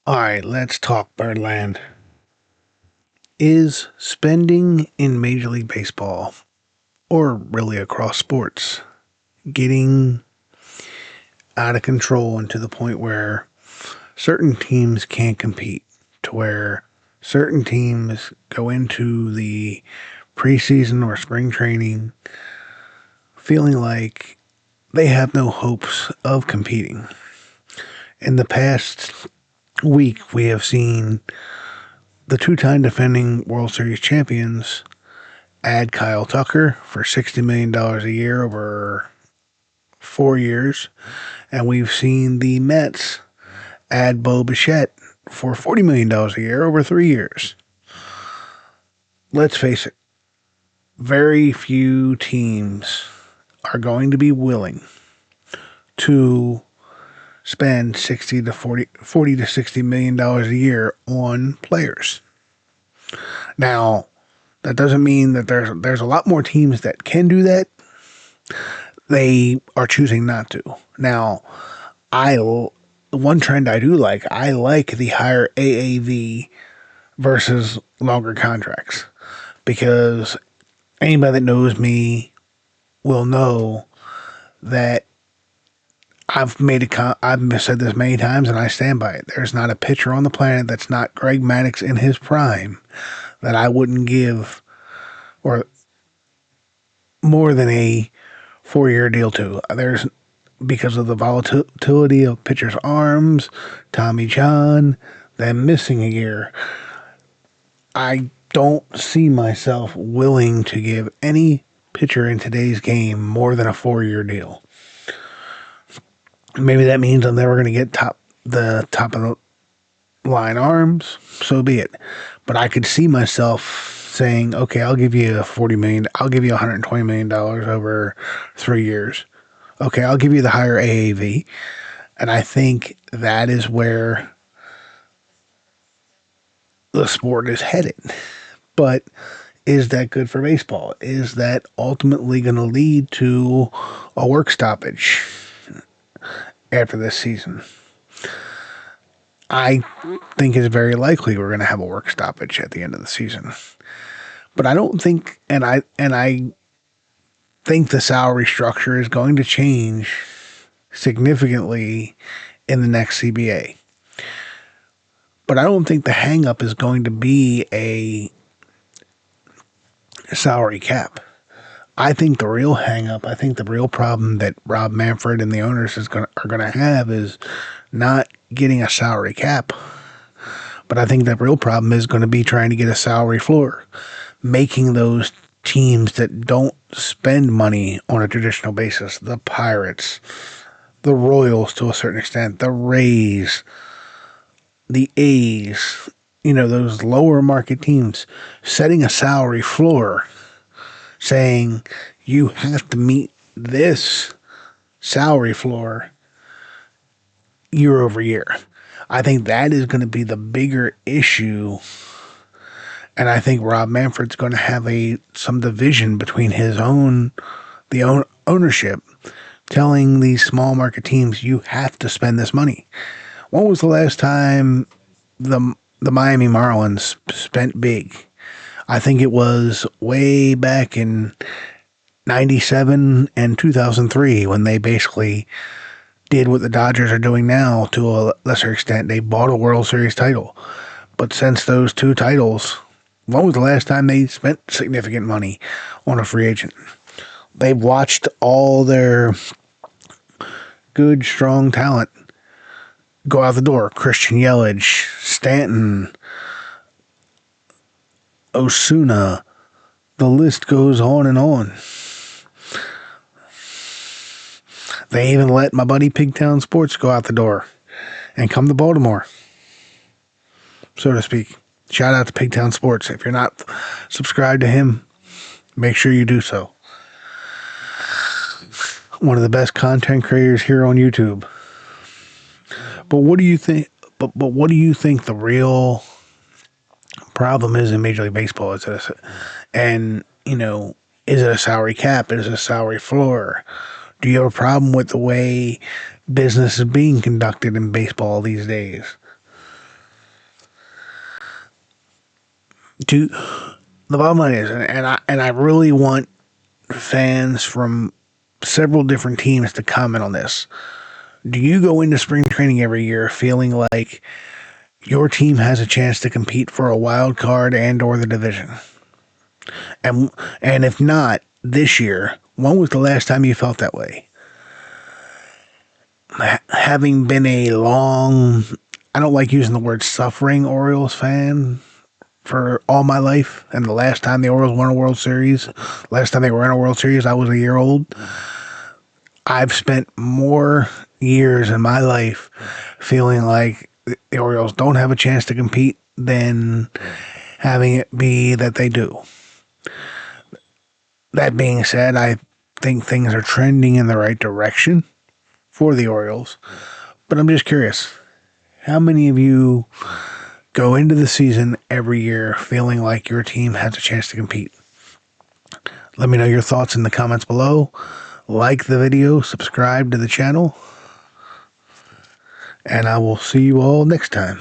All right, let's talk Birdland. Is spending in Major League Baseball, or really across sports, getting out of control and to the point where certain teams can't compete, to where certain teams go into the preseason or spring training feeling like they have no hopes of competing? In the past week, we have seen the two-time defending World Series champions add Kyle Tucker for $60 million a year over 4 years. And we've seen the Mets add Bo Bichette for $40 million a year over 3 years. Let's face it, very few teams are going to be willing to spend 40 to $60 million a year on players. Now, that doesn't mean that there's a lot more teams that can do that. They are choosing not to. Now, one trend I do like, I like the higher AAV versus longer contracts, because anybody that knows me will know that I've said this many times and I stand by it. There's not a pitcher on the planet that's not Greg Maddux in his prime that I wouldn't give or more than a 4-year deal to. Because of the volatility of pitchers' arms, Tommy John, them missing a year, I don't see myself willing to give any pitcher in today's game more than a 4-year deal. Maybe that means I'm never going to get the top of the line arms. So be it. But I could see myself saying, okay, I'll give you $40 million. I'll give you $120 million over 3 years. Okay, I'll give you the higher AAV. And I think that is where the sport is headed. But is that good for baseball? Is that ultimately going to lead to a work stoppage after this season? I think it's very likely we're going to have a work stoppage at the end of the season. But I don't think, and I think the salary structure is going to change significantly in the next CBA. But I don't think the hang-up is going to be a salary cap. I think the real hang-up, I think the real problem that Rob Manfred and the owners are going to have is not getting a salary cap. But I think the real problem is going to be trying to get a salary floor, making those teams that don't spend money on a traditional basis, the Pirates, the Royals to a certain extent, the Rays, the A's, those lower market teams, setting a salary floor, saying you have to meet this salary floor year over year. I think that is going to be the bigger issue. And I think Rob Manfred's going to have some division between the ownership, telling these small market teams, you have to spend this money. When was the last time the Miami Marlins spent big? I think it was way back in 97 and 2003 when they basically did what the Dodgers are doing now to a lesser extent. They bought a World Series title. But since those two titles, when was the last time they spent significant money on a free agent? They've watched all their good, strong talent go out the door. Christian Yelich, Stanton, Osuna. The list goes on and on. They even let my buddy Pigtown Sports go out the door and come to Baltimore, so to speak. Shout out to Pigtown Sports. If you're not subscribed to him, make sure you do so. One of the best content creators here on YouTube. But what do you think? But what do you think the real problem is in Major League Baseball? Is it a salary cap? Is it a salary floor? Do you have a problem with the way business is being conducted in baseball these days? Do the bottom line is, and I really want fans from several different teams to comment on this. Do you go into spring training every year feeling like your team has a chance to compete for a wild card and or the division? And if not this year, when was the last time you felt that way? Having been a long, I don't like using the word suffering Orioles fan for all my life, and the last time the Orioles won a World Series, last time they were in a World Series, I was a year old. I've spent more years in my life feeling like the Orioles don't have a chance to compete than having it be that they do. That being said, I think things are trending in the right direction for the Orioles, but I'm just curious, how many of you go into the season every year feeling like your team has a chance to compete? Let me know your thoughts in the comments below. Like the video, subscribe to the channel, and I will see you all next time.